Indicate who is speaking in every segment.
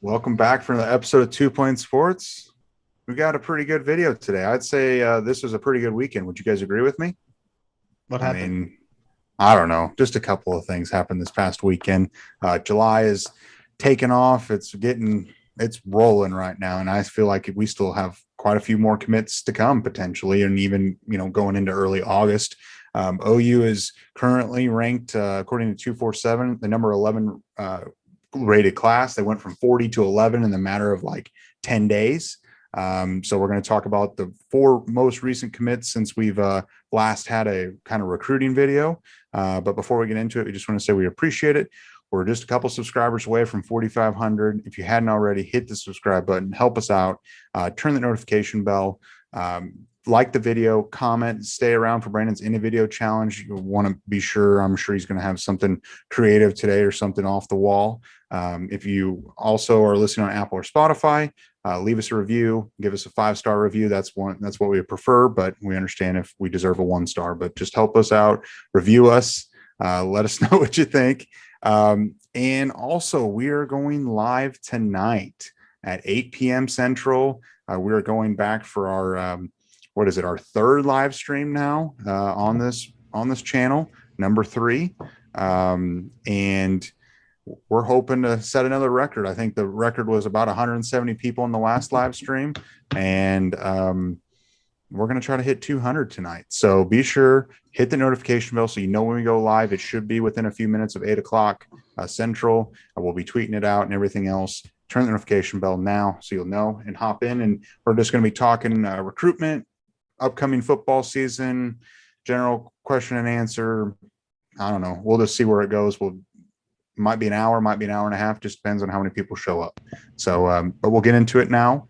Speaker 1: Welcome back for the episode of 2 Plane Sports. We got a pretty good video today. I'd say this was a pretty good weekend. Would you guys agree with me?
Speaker 2: What
Speaker 1: I
Speaker 2: happened?
Speaker 1: mean, I don't know. Just a couple of things happened this past weekend. July is taking off. It's rolling right now, and I feel like we still have quite a few more commits to come potentially, and even going into early August. OU is currently ranked according to 247, the number 11 rated class. They went from 40 to 11 in the matter of like 10 days. So we're going to talk about the four most recent commits since we've last had a kind of recruiting video. But before we get into it, we just want to say we appreciate it. We're just a couple subscribers away from 4,500. If you hadn't already, hit the subscribe button, help us out, turn the notification bell, like the video, comment, stay around for Brandon's in a video challenge. You want to be sure, I'm sure he's going to have something creative today or something off the wall. If you also are listening on Apple or Spotify, leave us a review, give us a 5-star review. That's what we prefer, but we understand if we deserve a 1-star, but just help us out, review us, let us know what you think. And also we are going live tonight at 8 p.m. Central. We are going back for our, our third live stream now on this channel, number 3. And we're hoping to set another record. I think the record was about 170 people in the last live stream, and we're going to try to hit 200 tonight. So be sure, hit the notification bell so you know when we go live. It should be within a few minutes of 8 o'clock Central. We'll be tweeting it out and everything else. Turn the notification bell now so you'll know and hop in. And we're just going to be talking recruitment, upcoming football season, general question and answer. I don't know. We'll just see where it goes. Might be an hour, might be an hour and a half. Just depends on how many people show up. So, but we'll get into it now.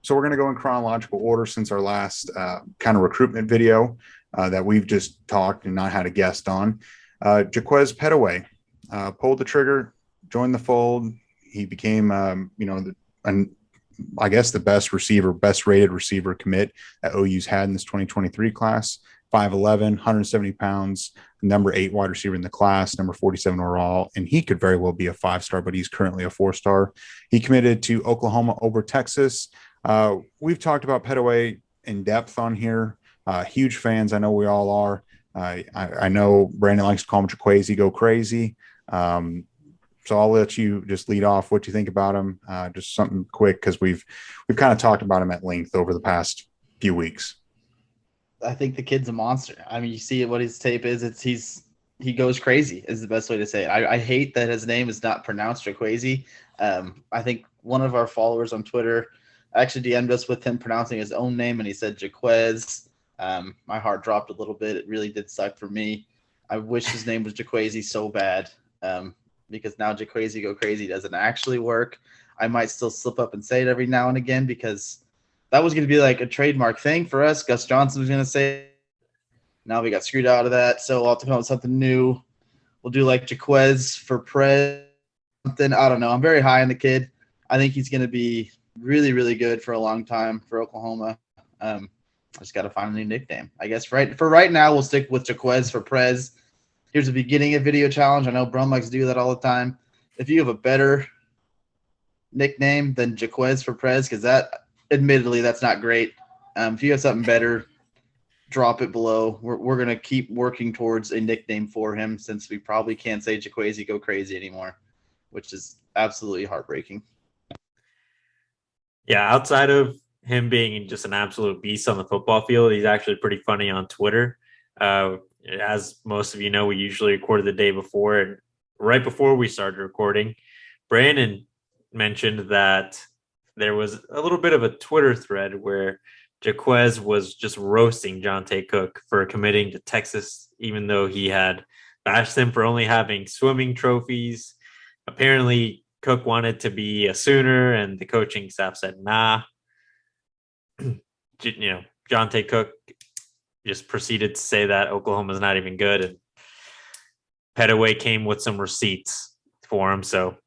Speaker 1: So we're going to go in chronological order since our last kind of recruitment video that we've just talked and not had a guest on. Jaquez Pettaway pulled the trigger, joined the fold. He became, I guess the best rated receiver commit that OU's had in this 2023 class. 5'11", 170 pounds, number 8 wide receiver in the class, number 47 overall, and he could very well be a 5-star, but he's currently a 4-star. He committed to Oklahoma over Texas. We've talked about Pettaway in depth on here. Huge fans. I know we all are. I know Brandon likes to call him Jaquez Go Crazy. So I'll let you just lead off what you think about him. Just something quick because we've kind of talked about him at length over the past few weeks.
Speaker 2: I think the kid's a monster. I mean, you see what his tape is. He goes crazy is the best way to say it. I hate that his name is not pronounced Jaquazi. I think one of our followers on Twitter actually DM'd us with him pronouncing his own name, and he said Jaquez. My heart dropped a little bit. It really did suck for me. I wish his name was Jaquazi so bad because now Jaquazi Go Crazy doesn't actually work. I might still slip up and say it every now and again because that was going to be like a trademark thing for us. Gus Johnson was going to say it. Now we got screwed out of that, so we'll have to come up with something new. We'll do like Jaquez for Prez, something. I don't know. I'm very high on the kid. I think he's going to be really, really good for a long time for Oklahoma. I just got to find a new nickname. I guess for right now, we'll stick with Jaquez for Prez. Here's the beginning of video challenge. I know Brum likes to do that all the time. If you have a better nickname than Jaquez for Prez, because admittedly, that's not great. If you have something better, drop it below. We're going to keep working towards a nickname for him since we probably can't say Jaquazi Go Crazy anymore, which is absolutely heartbreaking.
Speaker 3: Yeah, outside of him being just an absolute beast on the football field, he's actually pretty funny on Twitter. As most of you know, we usually record the day before, and right before we started recording, Brandon mentioned that there was a little bit of a Twitter thread where Jaquez was just roasting Jonte Cook for committing to Texas, even though he had bashed him for only having swimming trophies. Apparently, Cook wanted to be a Sooner, and the coaching staff said, nah. Jonte Cook just proceeded to say that Oklahoma's not even good, and Pettaway came with some receipts for him, so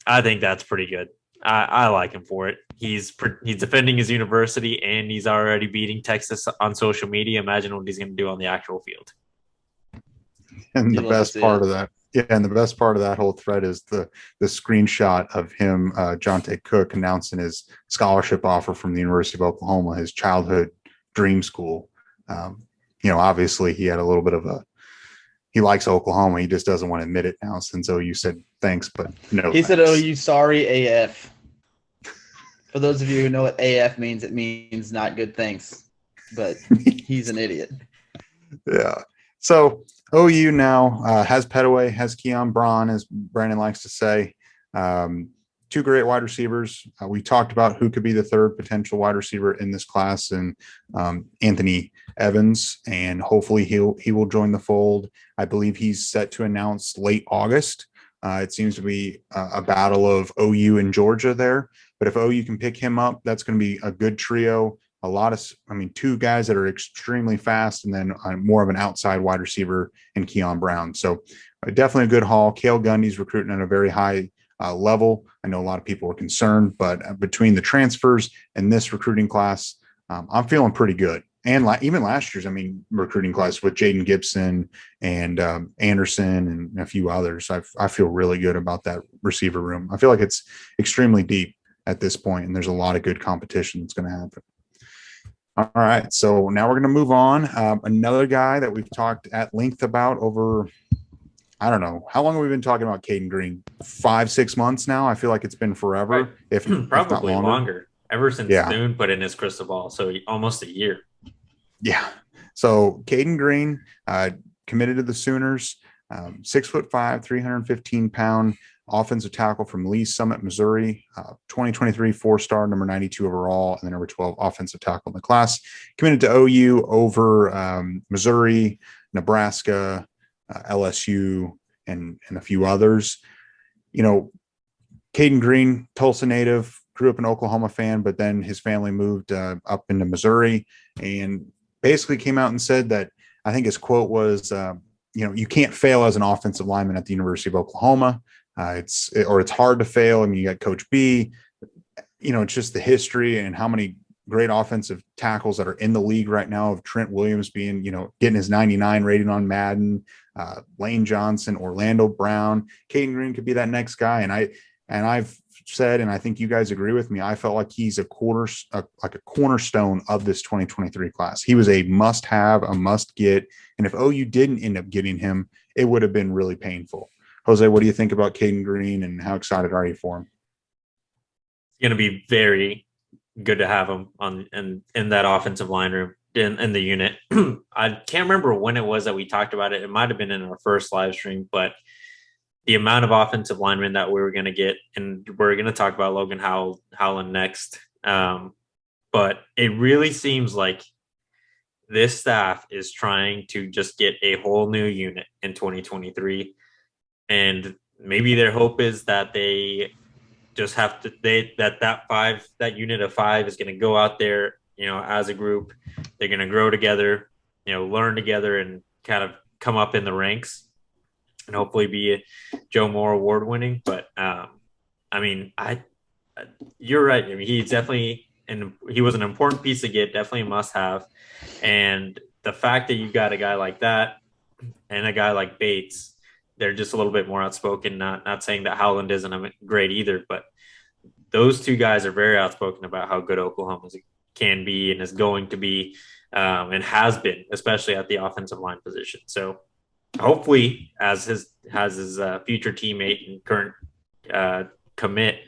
Speaker 3: I think that's pretty good. I like him for it. He's defending his university, and he's already beating Texas on social media. Imagine what he's going to do on the actual field.
Speaker 1: And the best part of that, Yeah, and the best part of that whole thread is the screenshot of him, Jonte Cook, announcing his scholarship offer from the University of Oklahoma, his childhood dream school. Obviously he had a little bit of he likes Oklahoma. He just doesn't want to admit it now since OU said thanks, but no.
Speaker 2: He
Speaker 1: thanks.
Speaker 2: said, "OU, sorry, AF." For those of you who know what AF means, it means not good things. But he's an idiot.
Speaker 1: Yeah. So OU now has Pettaway, has Keon Braun, as Brandon likes to say. Two great wide receivers. We talked about who could be the third potential wide receiver in this class, and Anthony Evans, and hopefully he will join the fold. I believe he's set to announce late August. It seems to be a battle of OU and Georgia there, but if OU can pick him up, that's going to be a good trio. Two guys that are extremely fast, and then more of an outside wide receiver in Keon Brown. So definitely a good haul. Cale Gundy's recruiting at a very high level. I know a lot of people are concerned, but between the transfers and this recruiting class, I'm feeling pretty good. And even last year's, recruiting class with Jaden Gibson and Anderson and a few others, I feel really good about that receiver room. I feel like it's extremely deep at this point, and there's a lot of good competition that's going to happen. All right, so now we're going to move on. Another guy that we've talked at length about over, I don't know, how long have we been talking about Kaden Green? 5-6 months now? I feel like it's been forever,
Speaker 3: right.
Speaker 1: if
Speaker 3: probably
Speaker 1: not longer.
Speaker 3: Ever since Thune put in his crystal ball, so almost a year.
Speaker 1: Yeah. So Kaden Green committed to the Sooners, 6'5", 315-pound offensive tackle from Lee Summit, Missouri, 2023 4-star, number 92 overall, and the number 12 offensive tackle in the class. Committed to OU over Missouri, Nebraska, LSU, and a few others. Kaden Green, Tulsa native, grew up an Oklahoma fan, but then his family moved up into Missouri, and basically came out and said that, I think his quote was, you can't fail as an offensive lineman at the University of Oklahoma. It's hard to fail. You got Coach B, it's just the history and how many great offensive tackles that are in the league right now, of Trent Williams being, getting his 99 rating on Madden, Lane Johnson, Orlando Brown. Kaden Green could be that next guy. And I've said, and I think you guys agree with me, I felt like he's a cornerstone of this 2023 class. He was a must-have, a must-get, and if OU didn't end up getting him, it would have been really painful. Jose, what do you think about Kaden Green, and how excited are you for him?
Speaker 3: It's going to be very good to have him in that offensive line room, in the unit. I can't remember when it was that we talked about it. It might have been in our first live stream, but the amount of offensive linemen that we were going to get, and we're going to talk about Logan Howland next. But it really seems like this staff is trying to just get a whole new unit in 2023. And maybe their hope is that they just have to, that unit of 5 is going to go out there, as a group. They're going to grow together, learn together, and kind of come up in the ranks, and hopefully be a Joe Moore award winning. But you're right. He's definitely, and he was an important piece to get, definitely a must have. And the fact that you got a guy like that and a guy like Bates, they're just a little bit more outspoken. Not saying that Howland isn't great either, but those two guys are very outspoken about how good Oklahoma can be and is going to be, and has been, especially at the offensive line position. So hopefully, as his future teammate and current commit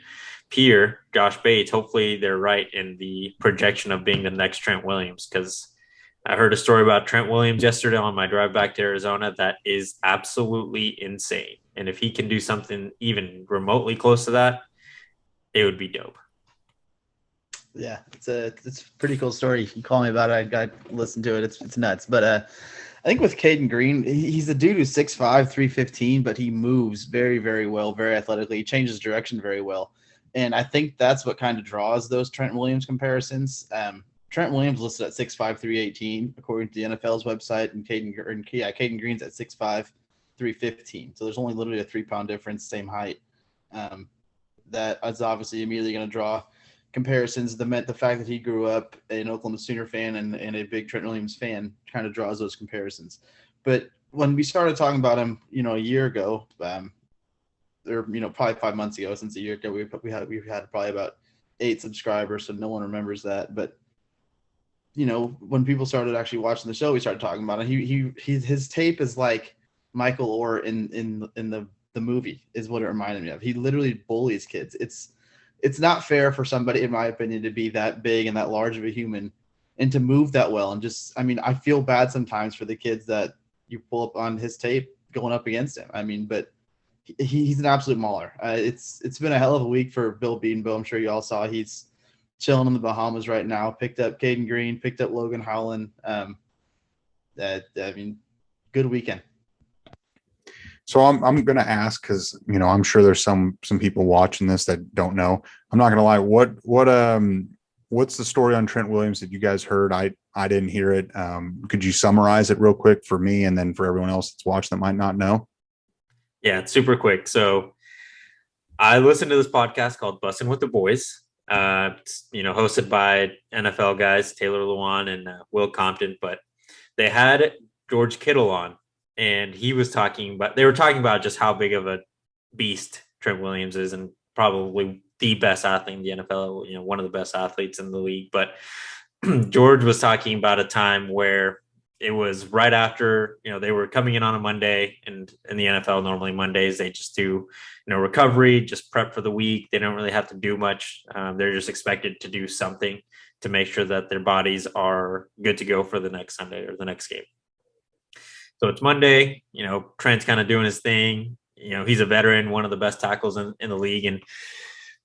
Speaker 3: peer, Josh Bates, hopefully they're right in the projection of being the next Trent Williams, because I heard a story about Trent Williams yesterday on my drive back to Arizona that is absolutely insane. And if he can do something even remotely close to that, it would be dope.
Speaker 2: Yeah, it's a pretty cool story. You call me about it, I got to listen to it. It's nuts. But I think with Kaden Green, he's a dude who's 6'5", 315, but he moves very, very well, very athletically. He changes direction very well. And I think that's what kind of draws those Trent Williams comparisons. Trent Williams listed at 6'5", 318, according to the NFL's website, and Kaden Green's at 6'5", 315. So there's only literally a 3-pound difference, same height. That is obviously immediately going to draw comparisons. The fact that he grew up an Oklahoma Sooner fan and a big Trent Williams fan kind of draws those comparisons. But when we started talking about him, a year ago, or probably 5 months ago, since a year ago, we had probably about 8 subscribers, so no one remembers that. But when people started actually watching the show, we started talking about it. His tape is like Michael Orr in the movie, is what it reminded me of. He literally bullies kids. It's not fair for somebody, in my opinion, to be that big and that large of a human and to move that well. And just, I feel bad sometimes for the kids that you pull up on his tape going up against him. But he's an absolute mauler. It's been a hell of a week for Bill Bedenbaugh. I'm sure you all saw he's chilling in the Bahamas right now. Picked up Kaden Green, picked up Logan Howland. Good weekend.
Speaker 1: So I'm going to ask, because I'm sure there's some people watching this that don't know. I'm not going to lie. What's the story on Trent Williams that you guys heard? I didn't hear it. Could you summarize it real quick for me and then for everyone else that's watching that might not know?
Speaker 3: Yeah, it's super quick. So I listened to this podcast called Bussin' with the Boys. Hosted by NFL guys Taylor Lewan and Will Compton, but they had George Kittle on, and they were talking about just how big of a beast Trent Williams is, and probably the best athlete in the NFL, one of the best athletes in the league. But George was talking about a time where it was right after, they were coming in on a Monday, and in the NFL, normally Mondays, they just do, recovery, just prep for the week. They don't really have to do much. They're just expected to do something to make sure that their bodies are good to go for the next Sunday or the next game. So it's Monday, Trent's kind of doing his thing. He's a veteran, one of the best tackles in the league. And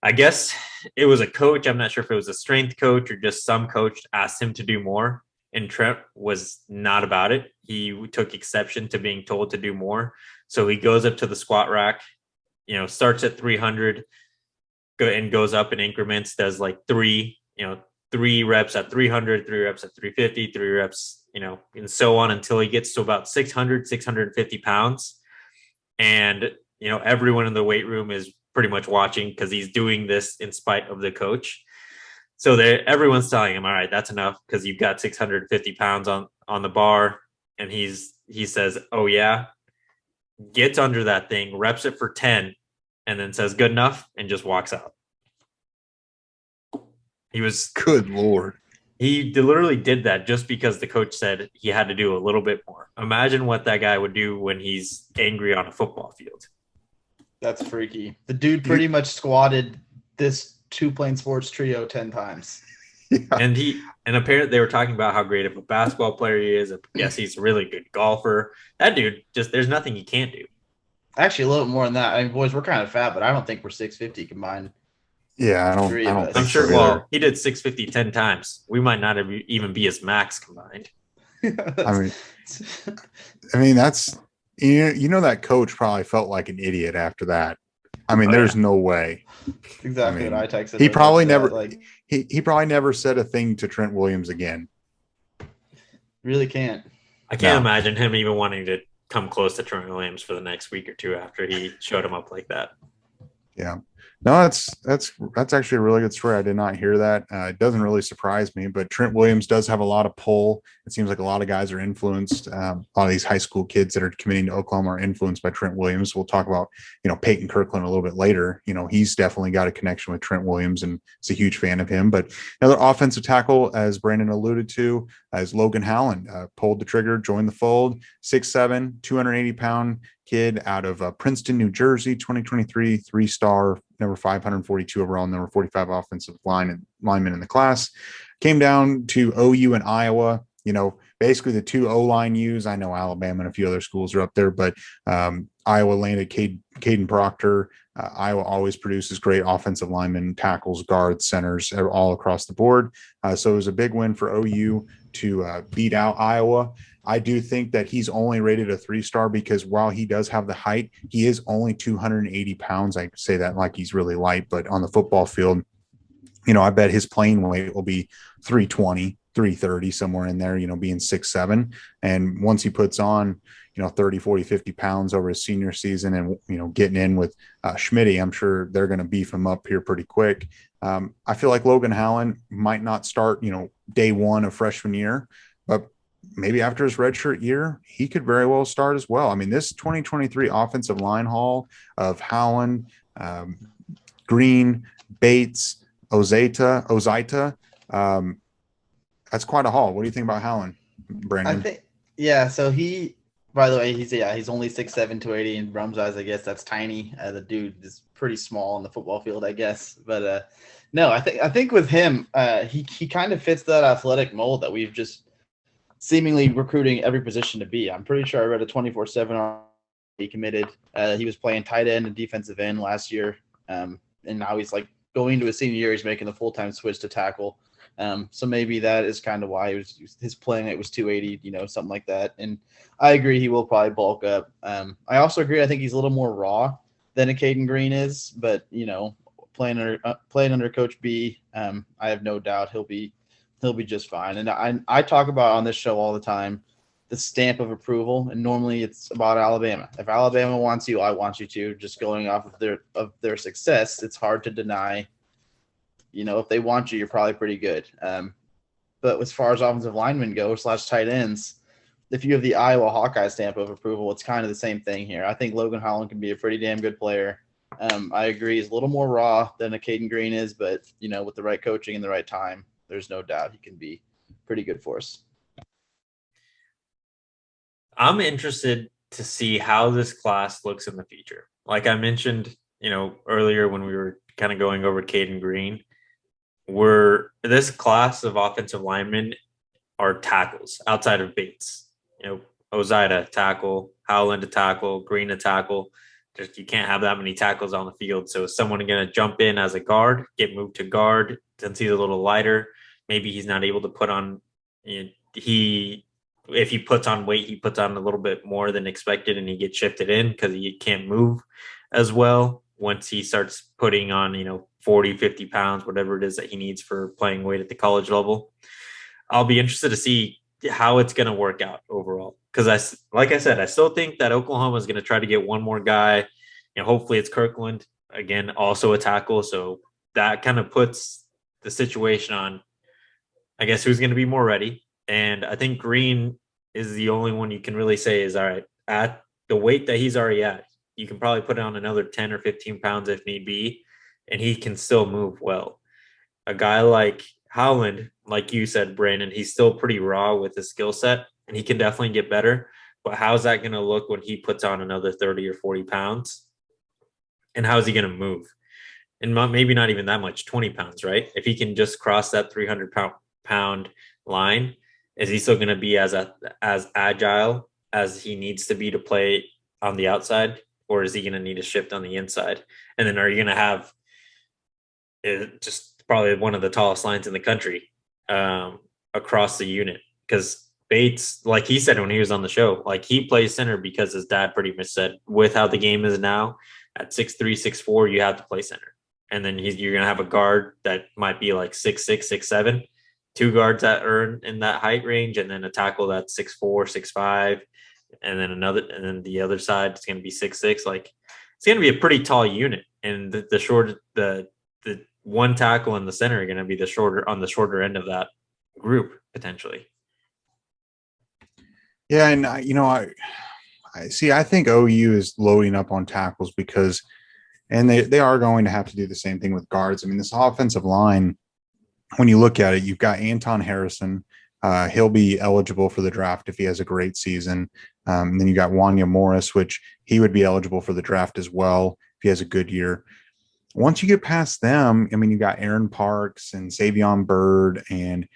Speaker 3: I guess it was a coach. I'm not sure if it was a strength coach or just some coach asked him to do more. And Trent was not about it. He took exception to being told to do more. So he goes up to the squat rack, starts at 300 and goes up in increments, does like three reps at 300, 3 reps at 350, 3 reps, and so on until he gets to about 600, 650 pounds. And, everyone in the weight room is pretty much watching because he's doing this in spite of the coach. So everyone's telling him, all right, that's enough because you've got 650 pounds on the bar. And he says, oh, yeah, gets under that thing, reps it for 10, and then says, good enough, and just walks out. He was –
Speaker 1: good Lord.
Speaker 3: He literally did that just because the coach said he had to do a little bit more. Imagine what that guy would do when he's angry on a football field.
Speaker 2: That's freaky. The dude pretty much squatted this Two Plane Sports trio 10 times.
Speaker 1: Yeah.
Speaker 3: And apparently they were talking about how great of a basketball player he is. Yes, he's a really good golfer. That dude, there's nothing he can't do.
Speaker 2: Actually, a little bit more than that. Boys, we're kind of fat, but I don't think we're 650 combined.
Speaker 1: Yeah, I don't think
Speaker 3: I'm sure.
Speaker 1: so
Speaker 3: Well, he did 650 10 times. We might not even be his max combined.
Speaker 1: I mean, that's that coach probably felt like an idiot after that. There's no way.
Speaker 2: Exactly what I texted.
Speaker 1: He probably never he probably never said a thing to Trent Williams again.
Speaker 2: Really can't.
Speaker 3: I can't imagine him even wanting to come close to Trent Williams for the next week or two after he showed him up like that.
Speaker 1: Yeah. No, that's actually a really good story. I did not hear that. It doesn't really surprise me, but Trent Williams does have a lot of pull. It seems like a lot of guys are influenced. A lot of these high school kids that are committing to Oklahoma are influenced by Trent Williams. We'll talk about, Peyton Kirkland a little bit later. He's definitely got a connection with Trent Williams and is a huge fan of him. But another offensive tackle, as Brandon alluded to, is Logan Howland. Pulled the trigger, joined the fold, 6'7", 280-pound kid out of Princeton, New Jersey, 2023, 3-star, number 542 overall, number 45 offensive lineman in the class. Came down to OU and Iowa. Basically the two O-line U's. I know Alabama and a few other schools are up there, but Iowa landed Caden Proctor. Iowa always produces great offensive linemen, tackles, guards, centers, all across the board. So it was a big win for OU to beat out Iowa. I do think that he's only rated a 3-star because while he does have the height, he is only 280 pounds. I say that like he's really light, but on the football field, I bet his playing weight will be 320, 330, somewhere in there, being 6'7". And once he puts on, 30, 40, 50 pounds over his senior season and, getting in with Schmitty, I'm sure they're going to beef him up here pretty quick. I feel like Logan Howland might not start, day one of freshman year, but maybe after his redshirt year, he could very well start as well. I mean, this 2023 offensive line haul of Howland, Green, Bates, Ozaita, that's quite a haul. What do you think about Howland, Brandon?
Speaker 2: I think, yeah. So by the way, he's only 6'7", 280 in Brum's eyes. I guess that's tiny. The dude is pretty small on the football field, I guess. But no, I think with him, he kind of fits that athletic mold that we've just seemingly recruiting every position to be. I'm pretty sure I read a 24/7 he committed. He was playing tight end and defensive end last year, and now he's like going into his senior year. He's making the full-time switch to tackle. So maybe that is kind of why his playing it was 280, something like that. And I agree he will probably bulk up. I also agree. I think he's a little more raw than a Kaden Green is, but playing under Coach B, I have no doubt he'll be just fine. And I talk about on this show all the time the stamp of approval, and normally it's about Alabama. If Alabama wants you, I want you to. Just going off of their success, it's hard to deny. If they want you, you're probably pretty good. But as far as offensive linemen go, / tight ends, if you have the Iowa Hawkeye stamp of approval, it's kind of the same thing here. I think Logan Howland can be a pretty damn good player. I agree he's a little more raw than a Kaden Green is, but, with the right coaching and the right time, there's no doubt he can be pretty good for us.
Speaker 3: I'm interested to see how this class looks in the future. Like I mentioned, earlier when we were kind of going over Caden Green, this class of offensive linemen are tackles outside of Bates. Ozaita tackle, Howland a tackle, Green a tackle. You can't have that many tackles on the field. So is someone going to jump in as a guard, get moved to guard since he's a little lighter? Maybe he's not able to put on. If he puts on weight, he puts on a little bit more than expected, and he gets shifted in because he can't move as well once he starts putting on 40, 50 pounds, whatever it is that he needs for playing weight at the college level. I'll be interested to see how it's going to work out overall. Because like I said, I still think that Oklahoma is going to try to get one more guy. Hopefully it's Kirkland, again, also a tackle. So that kind of puts the situation on, I guess, who's going to be more ready. And I think Green is the only one you can really say is, all right, at the weight that he's already at, you can probably put on another 10 or 15 pounds if need be, and he can still move well. A guy like Howland, like you said, Brandon, he's still pretty raw with his skill set, and he can definitely get better. But how's that going to look when he puts on another 30 or 40 pounds? And how's he going to move? And maybe not even that much, 20 pounds, right? If he can just cross that 300-pound line, is he still going to be as agile as he needs to be to play on the outside, or is he going to need a shift on the inside? And then are you going to have just probably one of the tallest lines in the country across the unit? Because Bates, like he said when he was on the show, like he plays center because his dad pretty much said, with how the game is now, at 6'3", 6'4", you have to play center. And then you're going to have a guard that might be like 6'6", 6'7", two guards that are in that height range, and then a tackle that's 6'4", 6'5", and then the other side is going to be 6'6". Like it's going to be a pretty tall unit, and the one tackle in the center are going to be the shorter end of that group potentially.
Speaker 1: Yeah, and I see. I think OU is loading up on tackles because, and they are going to have to do the same thing with guards. I mean, this offensive line, when you look at it, you've got Anton Harrison. He'll be eligible for the draft if he has a great season. And then you got Wanya Morris, which he would be eligible for the draft as well if he has a good year. Once you get past them, I mean, you got Aaron Parks and Savion Byrd and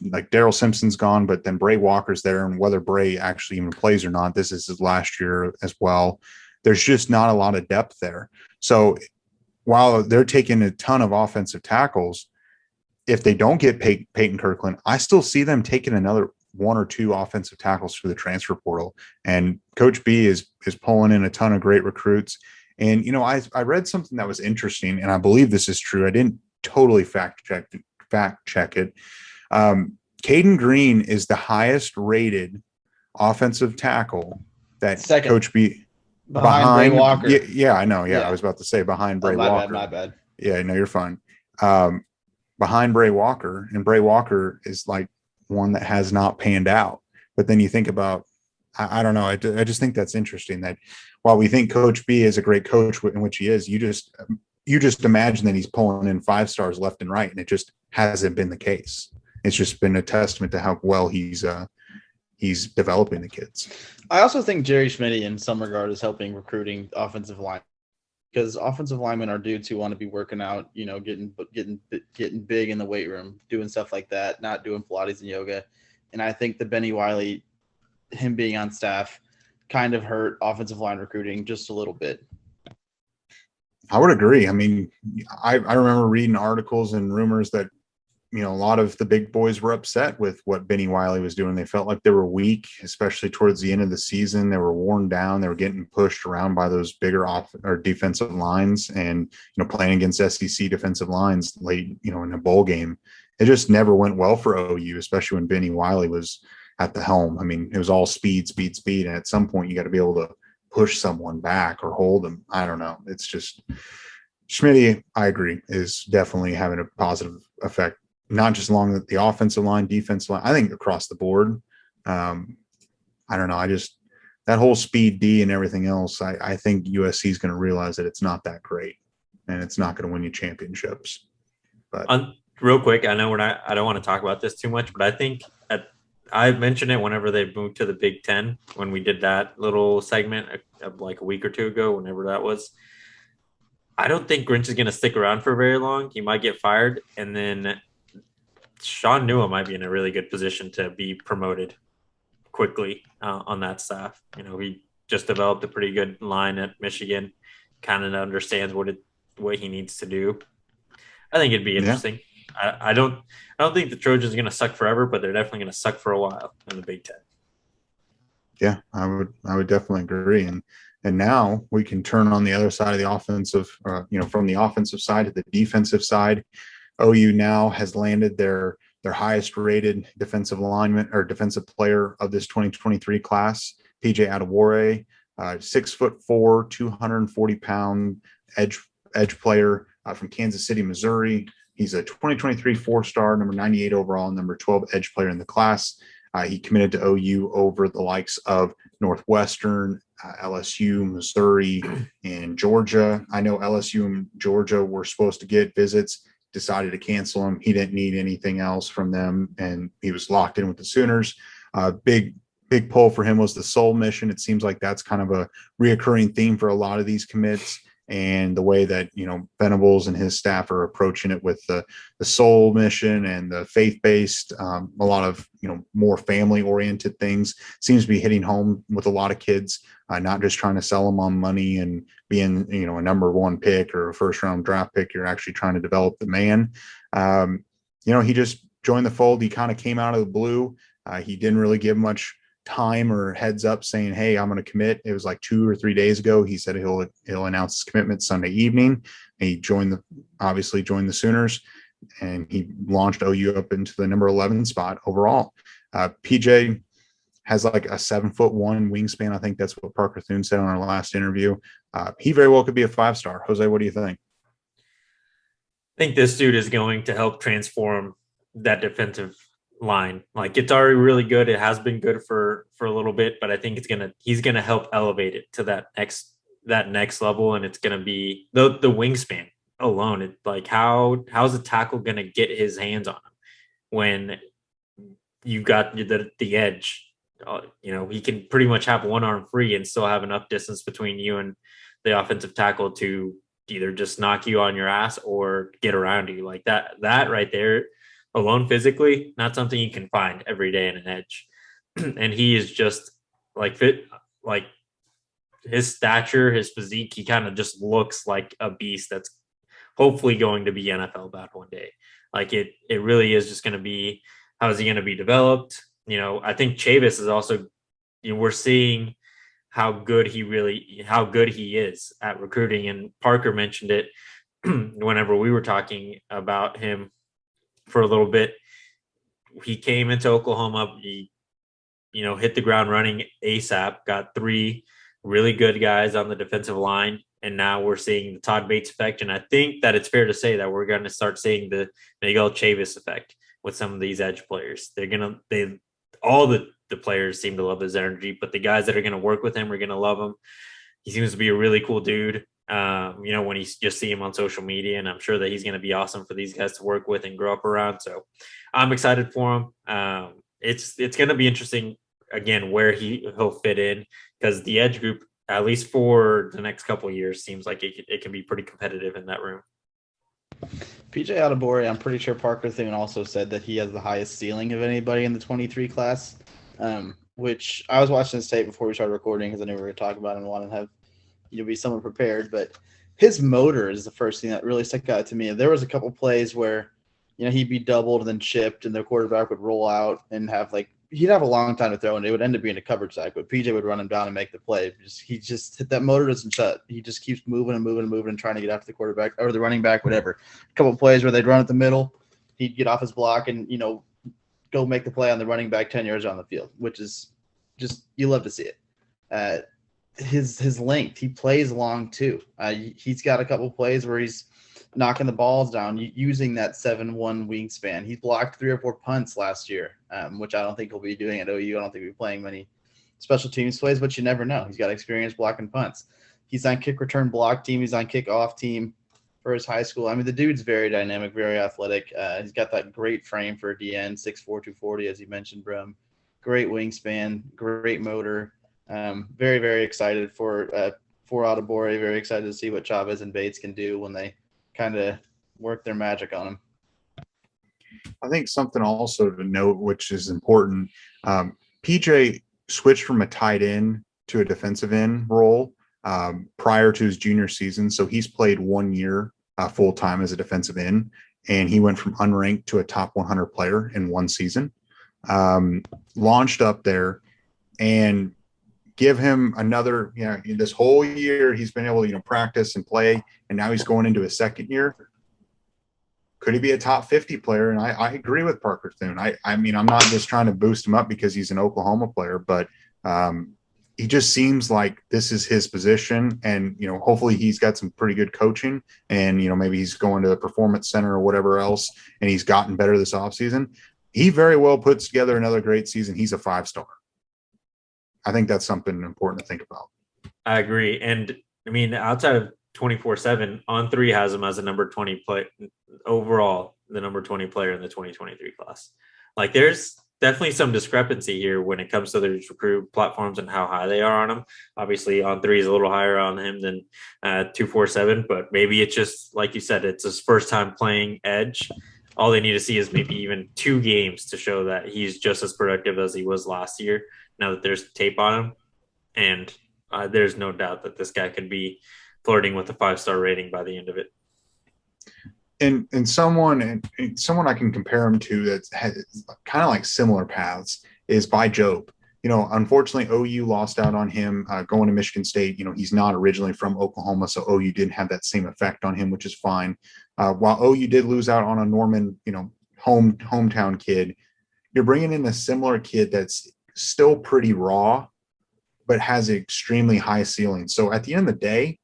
Speaker 1: like Daryl Simpson's gone, but then Bray Walker's there. And whether Bray actually even plays or not, this is his last year as well. There's just not a lot of depth there. So while they're taking a ton of offensive tackles, if they don't get Peyton Kirkland, I still see them taking another one or two offensive tackles through the transfer portal. And Coach B is pulling in a ton of great recruits. And, I read something that was interesting, and I believe this is true. I didn't totally fact check it. Kaden Green is the highest rated offensive tackle that
Speaker 2: Second.
Speaker 1: Coach B
Speaker 2: behind Bray Walker.
Speaker 1: Yeah, I know. Yeah, I was about to say behind Bray Walker.
Speaker 2: My bad.
Speaker 1: Yeah, no, you're fine. Behind Bray Walker, and Bray Walker is like one that has not panned out. But then you think about, I don't know. I just think that's interesting that while we think Coach B is a great coach, in which he is, you just imagine that he's pulling in 5-stars left and right, and it just hasn't been the case. It's just been a testament to how well he's developing the kids.
Speaker 2: I also think Jerry Schmidt in some regard is helping recruiting offensive line, because offensive linemen are dudes who want to be working out, getting big in the weight room, doing stuff like that, not doing Pilates and yoga. And I think the Benny Wiley, him being on staff, kind of hurt offensive line recruiting just a little bit.
Speaker 1: I would agree. I mean, I remember reading articles and rumors that, a lot of the big boys were upset with what Benny Wiley was doing. They felt like they were weak, especially towards the end of the season. They were worn down. They were getting pushed around by those bigger defensive lines, and, playing against SEC defensive lines late, in a bowl game. It just never went well for OU, especially when Benny Wiley was at the helm. I mean, it was all speed. And at some point you got to be able to push someone back or hold them. I don't know. It's just Schmidt, I agree, is definitely having a positive effect, not just along the offensive line, defensive line, I think across the board. I don't know. That whole speed D and everything else, I think USC is going to realize that it's not that great and it's not going to win you championships. But
Speaker 3: real quick, I know I don't want to talk about this too much, but I think I mentioned it whenever they moved to the Big Ten, when we did that little segment like a week or two ago, whenever that was. I don't think Grinch is going to stick around for very long. He might get fired, and then Sean Newell might be in a really good position to be promoted quickly on that staff. He just developed a pretty good line at Michigan, kind of understands what he needs to do. I think it'd be interesting. Yeah. I don't think the Trojans are going to suck forever, but they're definitely going to suck for a while in the Big Ten.
Speaker 1: Yeah, I would definitely agree. And now we can turn on the other side of the offensive, from the offensive side to the defensive side. OU now has landed their highest rated defensive lineman or defensive player of this 2023 class, PJ Adaware, 6'4", 240-pound edge player from Kansas City, Missouri. He's a 2023 4-star, number 98 overall, number 12 edge player in the class. He committed to OU over the likes of Northwestern, LSU, Missouri, and Georgia. I know LSU and Georgia were supposed to get visits, decided to cancel him. He didn't need anything else from them, and he was locked in with the Sooners. Big pull for him was the soul mission. It seems like that's kind of a reoccurring theme for a lot of these commits, and the way that, Venables and his staff are approaching it with the soul mission and the faith-based, a lot of, more family-oriented things seems to be hitting home with a lot of kids, not just trying to sell them on money and being, a number one pick or a first-round draft pick. You're actually trying to develop the man. He just joined the fold. He kind of came out of the blue. He didn't really give much time or heads up saying, hey, I'm going to commit. It was like 2 or 3 days ago. He said he'll announce his commitment Sunday evening. He obviously joined the Sooners, and he launched OU up into the number 11 spot overall. PJ has like a 7'1" wingspan. I think that's what Parker Thune said on our last interview. He very well could be a 5-star. Jose, what do you think?
Speaker 3: I think this dude is going to help transform that defensive line. Like, it's already really good. It has been good for a little bit, but I think he's gonna help elevate it to that next level. And it's gonna be the wingspan alone. It's like, how's a tackle gonna get his hands on him when you got the edge? He can pretty much have one arm free and still have enough distance between you and the offensive tackle to either just knock you on your ass or get around you. Like that right there alone, physically, not something you can find every day in an edge. And he is just fit, like his stature, his physique, he kind of just looks like a beast that's hopefully going to be NFL bound one day. Like it really is just going to be, how is he going to be developed? I think Chavis is also, we're seeing how good he is at recruiting. And Parker mentioned it whenever we were talking about him for a little bit. He came into Oklahoma, he, hit the ground running ASAP, got 3 really good guys on the defensive line. And now we're seeing the Todd Bates effect. And I think that it's fair to say that we're going to start seeing the Miguel Chavis effect with some of these edge players. All the the players seem to love his energy, but the guys that are going to work with him are going to love him. He seems to be a really cool dude. When you just see him on social media, and I'm sure that he's going to be awesome for these guys to work with and grow up around. So I'm excited for him. It's going to be interesting again where he'll fit in, because the edge group, at least for the next couple of years, seems like it can be pretty competitive in that room.
Speaker 2: PJ Adaware, I'm pretty sure Parker Thune also said that he has the highest ceiling of anybody in the 23 class, which I was watching this tape before we started recording because I knew we were going to talk about it and wanted to have be someone prepared. But his motor is the first thing that really stuck out to me. There was a couple plays where he'd be doubled and then chipped, and the quarterback would roll out and he'd have a long time to throw, and it would end up being a coverage sack, but PJ would run him down and make the play. He just hit that motor doesn't shut. He just keeps moving and trying to get after the quarterback or the running back, whatever. A couple of plays where they'd run at the middle, he'd get off his block and, go make the play on the running back 10 yards on the field, which is just, you love to see it. His length, he plays long too. He's got a couple of plays where he's knocking the balls down using that 7'1" wingspan. He blocked 3 or 4 punts last year, which I don't think he'll be doing at OU. I don't think he'll be playing many special teams plays, but you never know. He's got experience blocking punts. He's on kick return block team. He's on kick-off team for his high school. I mean, the dude's very dynamic, very athletic. He's got that great frame for a DN, 6'4", 240, as you mentioned, Brum. Great wingspan, great motor. Very, very excited for Adaware. Very excited to see what Chavez and Bates can do when they kind of work their magic on him.
Speaker 1: I think something also to note, which is important, PJ switched from a tight end to a defensive end role prior to his junior season. So he's played 1 year full-time as a defensive end, and he went from unranked to a top 100 player in 1 season. Launched up there, and give him another, this whole year he's been able to, practice and play, and now he's going into his second year. Could he be a top 50 player? And I agree with Parker Thune. I mean, I'm not just trying to boost him up because he's an Oklahoma player, but he just seems like this is his position, and, hopefully he's got some pretty good coaching, and, maybe he's going to the performance center or whatever else, and he's gotten better this offseason. He very well puts together another great season. He's a 5-star. I think that's something important to think about. I
Speaker 3: agree. And I mean, outside of 24/7, On3 has him as a number 20 play overall, the number 20 player in the 2023 class. Like, there's definitely some discrepancy here when it comes to the recruit platforms and how high they are on him. Obviously, On3 is a little higher on him than 247, but maybe it's just, like you said, it's his first time playing edge. All they need to see is maybe even 2 games to show that he's just as productive as he was last year, now that there's tape on him. And there's no doubt that this guy could be flirting with a 5-star rating by the end of it.
Speaker 1: And someone I can compare him to that has kind of like similar paths is by Job. Unfortunately, OU lost out on him going to Michigan State. He's not originally from Oklahoma, so OU didn't have that same effect on him, which is fine. While OU did lose out on a Norman, hometown kid, you're bringing in a similar kid that's still pretty raw, but has an extremely high ceiling. So at the end of the day,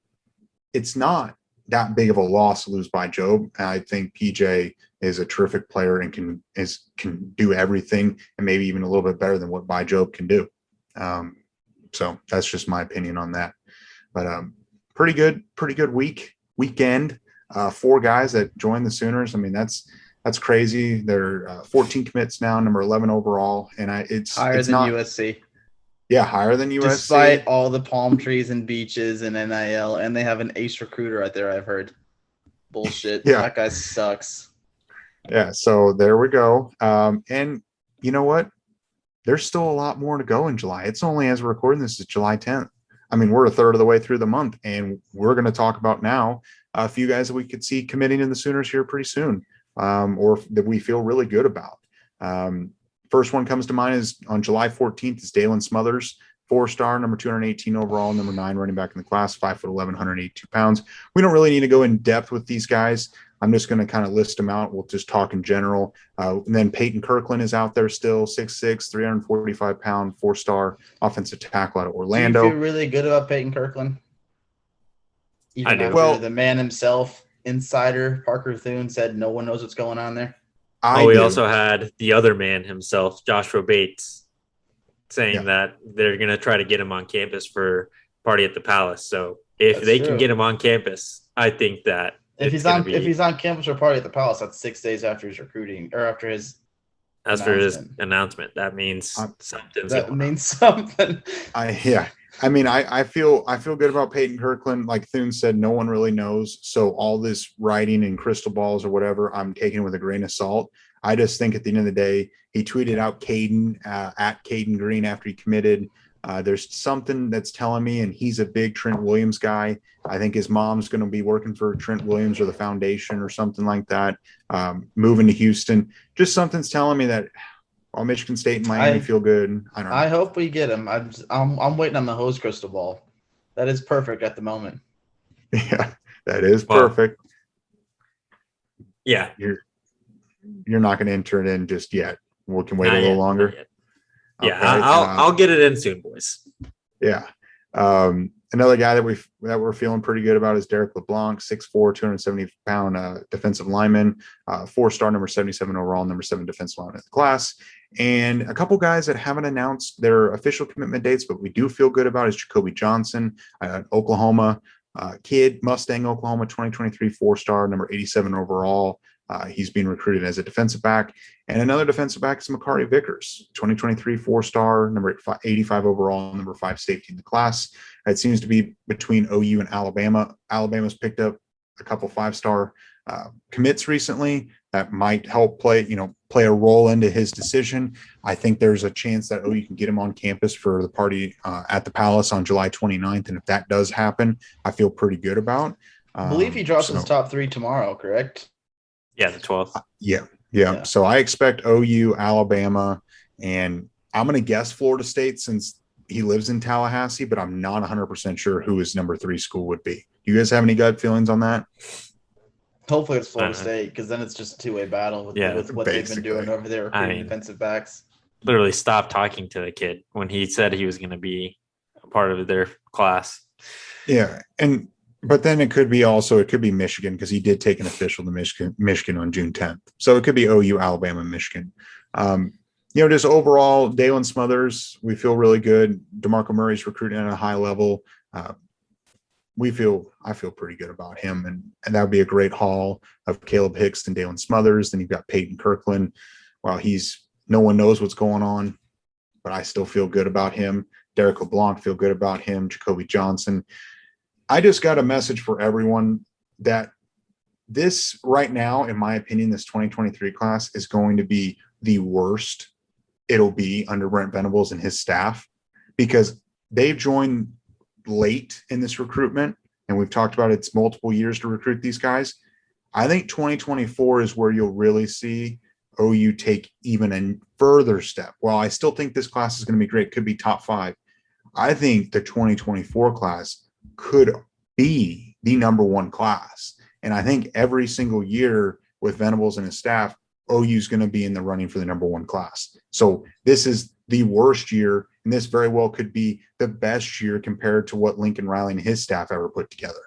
Speaker 1: it's not that big of a loss to lose by Job. I think PJ is a terrific player and can do everything, and maybe even a little bit better than what by Job can do. So that's just my opinion on that. But pretty good weekend. 4 guys that joined the Sooners. I mean, that's crazy. They're 14 commits now, number 11 overall, and it's
Speaker 2: higher than USC.
Speaker 1: Yeah, higher than USC.
Speaker 2: Despite all the palm trees and beaches and NIL, and they have an ace recruiter out there, I've heard. Bullshit. Yeah. That guy sucks.
Speaker 1: Yeah, so there we go. And you know what? There's still a lot more to go in July. It's only, as we're recording this, is July 10th. I mean, we're a third of the way through the month, and we're going to talk about now a few guys that we could see committing to the Sooners here pretty soon, or that we feel really good about. First one comes to mind is on July 14th is Daylen Smothers, 4-star, number 218 overall, number 9 running back in the class, 5'11", 182 pounds. We don't really need to go in depth with these guys. I'm just going to kind of list them out. We'll just talk in general. And then Peyton Kirkland is out there still, 6'6", 345-pound, 4-star offensive tackle out of Orlando.
Speaker 2: Do you feel really good about Peyton Kirkland? Even
Speaker 3: I do.
Speaker 2: Well, the man himself, insider Parker Thune, said no one knows what's going on there.
Speaker 3: We also had the other man himself, Joshua Bates. saying that they're going to try to get him on campus for party at the Palace. So if
Speaker 2: That's
Speaker 3: they
Speaker 2: true.
Speaker 3: can get him on campus, I think that
Speaker 2: if he's on campus or party at the Palace, that's 6 days after his recruiting or after his
Speaker 3: announcement. That means something's
Speaker 2: that means something.
Speaker 1: I feel good about Peyton Kirkland. Like Thune said, no one really knows. So all this writing and crystal balls or whatever, I'm taking with a grain of salt. I just think at the end of the day, he tweeted out Caden at Kaden Green after he committed. There's something that's telling me, and he's a big Trent Williams guy. I think his mom's going to be working for Trent Williams or the foundation or something like that. Moving to Houston, just something's telling me that all Michigan State and Miami feel good. I don't know.
Speaker 2: I hope we get him. I'm waiting on the hose crystal ball. That is perfect at the moment.
Speaker 1: Yeah, that is perfect.
Speaker 3: Yeah,
Speaker 1: you're not going to enter it in just yet. We can wait a little longer.
Speaker 3: Yeah, okay. I'll get it in soon, boys.
Speaker 1: Yeah. Another guy that we're feeling pretty good about is Derek LeBlanc, 6'4", 270-pound defensive lineman, 4-star, number 77 overall, number 7 defensive lineman in the class. And a couple guys that haven't announced their official commitment dates, but we do feel good about is Jacoby Johnson, Oklahoma kid, Mustang, Oklahoma, 2023 4-star, number 87 overall. He's being recruited as a defensive back. And another defensive back is Makari Vickers, 2023 4-star, number 85 overall, number 5 safety in the class. It seems to be between OU and Alabama. Alabama's picked up a couple 5-star commits recently that might help play a role into his decision. I think there's a chance that OU can get him on campus for the party at the Palace on July 29th. And if that does happen, I feel pretty good about.
Speaker 2: I believe he drops his top 3 tomorrow, correct?
Speaker 3: Yeah, the 12th.
Speaker 1: Yeah. So I expect OU, Alabama, and I'm going to guess Florida State since he lives in Tallahassee, but I'm not 100% sure who his number 3 school would be. Do you guys have any gut feelings on that?
Speaker 2: Hopefully it's Florida State, because then it's just a two-way battle with what they've been doing over there recruiting defensive backs.
Speaker 3: Literally stopped talking to the kid when he said he was going to be a part of their class.
Speaker 1: Yeah, but then it could be Michigan, because he did take an official to Michigan on June 10th. So it could be OU, Alabama, Michigan. Just overall, Daylen Smothers, we feel really good. DeMarco Murray's recruiting at a high level. I feel pretty good about him, and that would be a great haul of Caleb Hicks and Daylen Smothers. Then you've got Peyton Kirkland. While no one knows what's going on, but I still feel good about him. Derek LeBlanc, feel good about him. Jacoby Johnson. I just got a message for everyone that this right now, in my opinion, this 2023 class is going to be the worst it'll be under Brent Venables and his staff, because they've joined late in this recruitment, and we've talked about it's multiple years to recruit these guys. I think 2024 is where you'll really see OU take even a further step. While I still think this class is going to be great, could be top 5, I think the 2024 class could be the number 1 class. And I think every single year with Venables and his staff, OU is going to be in the running for the number 1 class. So this is the worst year, and this very well could be the best year compared to what Lincoln Riley and his staff ever put together.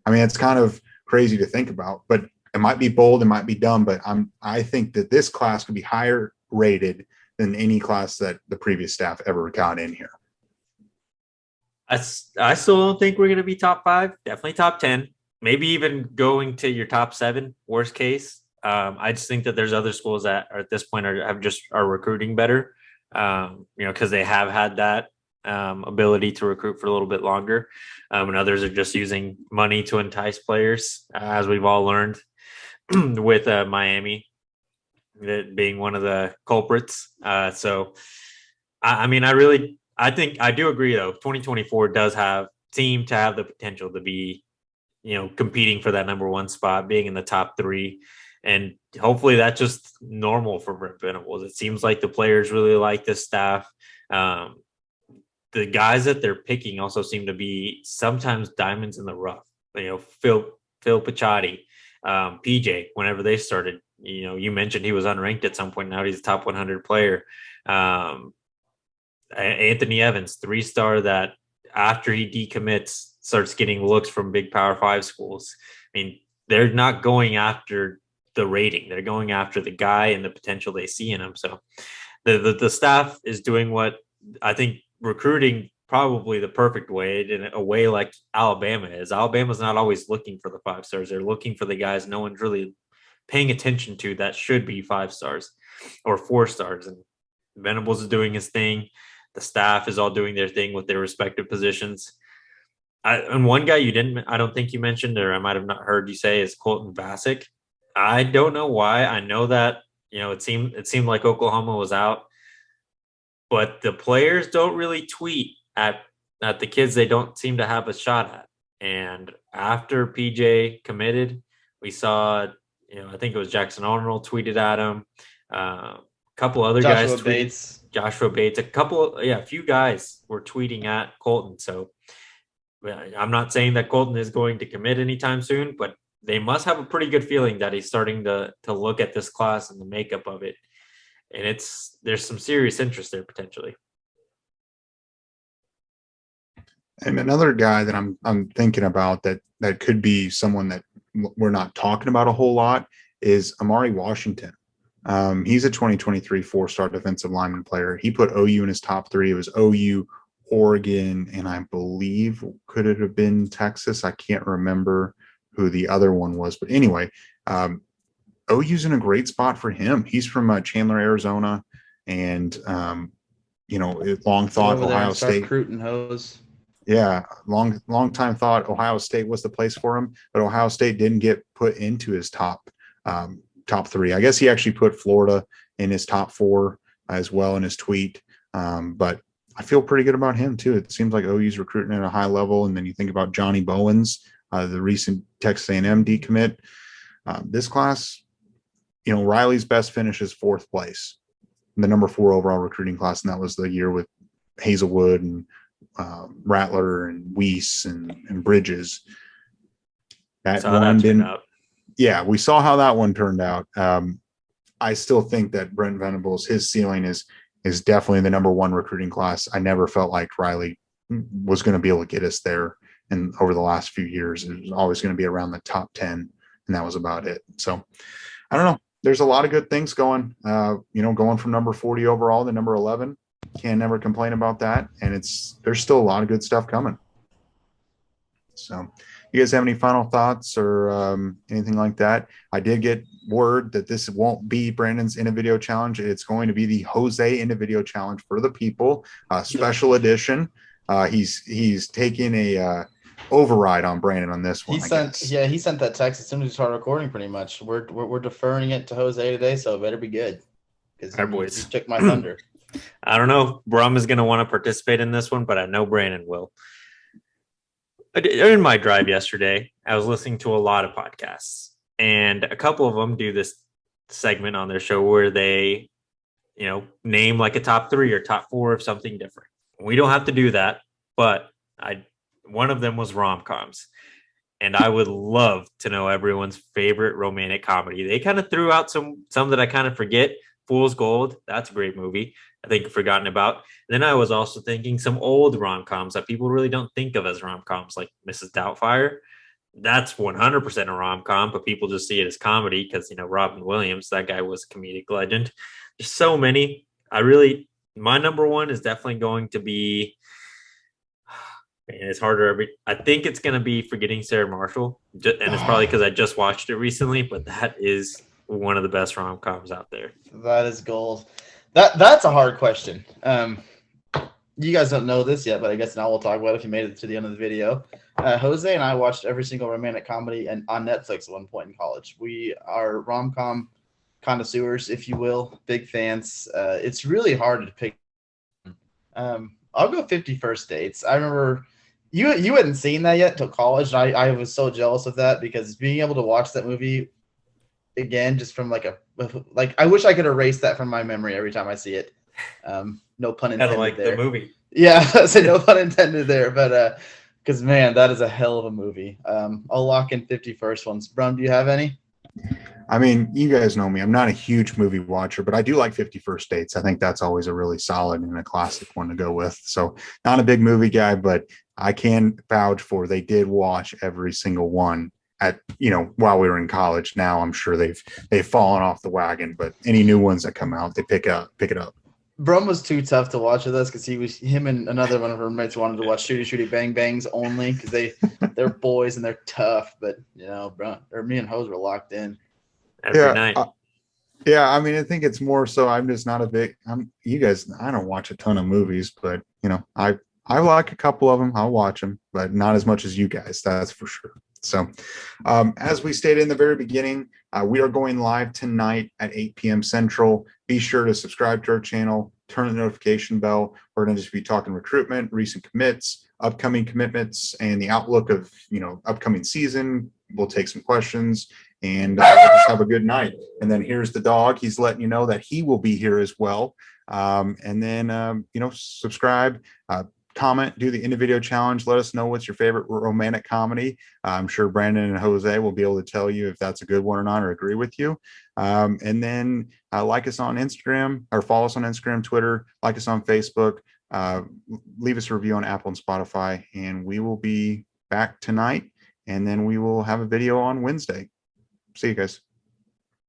Speaker 1: I mean, it's kind of crazy to think about, but it might be bold, it might be dumb, but I think that this class could be higher rated than any class that the previous staff ever got in here.
Speaker 3: I still don't think we're going to be top 5, definitely top 10, maybe even going to your top 7, worst case. I just think that there's other schools that are, at this point are recruiting better, because they have had that ability to recruit for a little bit longer, and others are just using money to entice players, as we've all learned with Miami being one of the culprits. So, I think I do agree, though. 2024 does seem to have the potential to be, competing for that number 1 spot, being in the top 3. And hopefully that's just normal for Brent Venables. It seems like the players really like this staff. The guys that they're picking also seem to be sometimes diamonds in the rough. Phil Picciotti, PJ, whenever they started, you mentioned he was unranked at some point. Now he's a top 100 player. Anthony Evans, 3-star, that after he decommits starts getting looks from big Power 5 schools. I mean, they're not going after the rating. They're going after the guy and the potential they see in him. So the staff is doing what I think recruiting probably the perfect way, in a way like Alabama is. Alabama's not always looking for the 5 stars. They're looking for the guys no one's really paying attention to that should be 5 stars or 4 stars. And Venables is doing his thing. The staff is all doing their thing with their respective positions. And one guy I don't think you mentioned, or I might have not heard you say, is Colton Vasek. I don't know why. I know that, it seemed like Oklahoma was out, but the players don't really tweet at the kids they don't seem to have a shot at. And after PJ committed, we saw, I think it was Jackson Arnold tweeted at him. A couple other guys tweeted. Joshua Bates. A few guys were tweeting at Colton. So I'm not saying that Colton is going to commit anytime soon, but they must have a pretty good feeling that he's starting to look at this class and the makeup of it. And there's some serious interest there potentially.
Speaker 1: And another guy that I'm thinking about that could be someone that we're not talking about a whole lot is Amari Washington. He's a 2023 4-star defensive lineman player. He put OU in his top 3. It was OU, Oregon, and I believe, could it have been Texas? I can't remember who the other one was. But anyway, OU's in a great spot for him. He's from Chandler, Arizona, and, long thought Ohio State.
Speaker 2: Recruiting hose.
Speaker 1: Yeah, long time thought Ohio State was the place for him, but Ohio State didn't get put into his top 3. I guess he actually put Florida in his top 4 as well in his tweet. But I feel pretty good about him too. It seems like OU's recruiting at a high level. And then you think about Johnny Bowens, the recent Texas A&M decommit. This class, Riley's best finish is 4th place, the number 4 overall recruiting class. And that was the year with Hazelwood and Rattler and Weiss and Bridges. That one didn't. Yeah, we saw how that one turned out. I still think that Brent Venables, his ceiling is definitely the number 1 recruiting class. I never felt like Riley was going to be able to get us there. And over the last few years, it was always going to be around the top 10, and that was about it. So I don't know. There's a lot of good things going. Going from number 40 overall to number 11. Can't never complain about that. And there's still a lot of good stuff coming. So you guys have any final thoughts or anything like that? I did get word that this won't be Brandon's in a video challenge. It's going to be the Jose in a video challenge for the people, special edition. He's taking a override on Brandon on this one.
Speaker 2: He sent that text as soon as we started recording. Pretty much, we're deferring it to Jose today, so it better be good. Because he took my thunder.
Speaker 3: I don't know. Brum is going to want to participate in this one, but I know Brandon will. In my drive yesterday, I was listening to a lot of podcasts, and a couple of them do this segment on their show where they, name like a top 3 or top 4 of something different. We don't have to do that, but one of them was rom-coms, and I would love to know everyone's favorite romantic comedy. They kind of threw out some that I kind of forget. Fool's Gold, that's a great movie. I think I've forgotten about. And then I was also thinking some old rom-coms that people really don't think of as rom-coms, like Mrs. Doubtfire. That's 100% a rom-com, but people just see it as comedy because, Robin Williams, that guy was a comedic legend. There's so many. My number 1 is definitely going to be, and it's harder. I think it's going to be Forgetting Sarah Marshall. And it's probably because I just watched it recently, but that is one of the best rom-coms out there.
Speaker 2: That is gold. That's a hard question. You guys don't know this yet, but I guess now we'll talk about it if you made it to the end of the video. Jose and I watched every single romantic comedy on Netflix at one point in college. We are rom-com connoisseurs, if you will, big fans. It's really hard to pick. I'll go 50 First Dates. I remember you hadn't seen that yet till college, and I was so jealous of that because being able to watch that movie again, just from I wish I could erase that from my memory every time I see it. No pun intended. Kind of like there.
Speaker 3: The movie.
Speaker 2: Yeah, so no pun intended there, but because man, that is a hell of a movie. I'll lock in 50 first ones. Brum, do you have any?
Speaker 1: I mean, you guys know me. I'm not a huge movie watcher, but I do like 50 First Dates. I think that's always a really solid and a classic one to go with. So not a big movie guy, but I can vouch for they did watch every single one while we were in college. Now I'm sure they've fallen off the wagon, but any new ones that come out, they pick it up.
Speaker 2: Brum was too tough to watch with us because him and another one of our roommates wanted to watch Shooty Bang Bangs only because they're boys and they're tough. But Brum or me and Hose were locked in
Speaker 3: every night.
Speaker 1: Yeah, I mean, I think it's more so I'm just not a big. You guys. I don't watch a ton of movies, but I like a couple of them. I'll watch them, but not as much as you guys. That's for sure. So, as we stated in the very beginning, we are going live tonight at 8 p.m. Central. Be sure to subscribe to our channel, turn the notification bell. We're going to just be talking recruitment, recent commits, upcoming commitments, and the outlook of upcoming season. We'll take some questions and we'll just have a good night. And then here's the dog. He's letting you know that he will be here as well. And then subscribe. Comment, do the end of video challenge. Let us know what's your favorite romantic comedy. I'm sure Brandon and Jose will be able to tell you if that's a good one or not, or agree with you. And then like us on Instagram, or follow us on Instagram, Twitter, like us on Facebook, leave us a review on Apple and Spotify, and we will be back tonight. And then we will have a video on Wednesday. See you guys.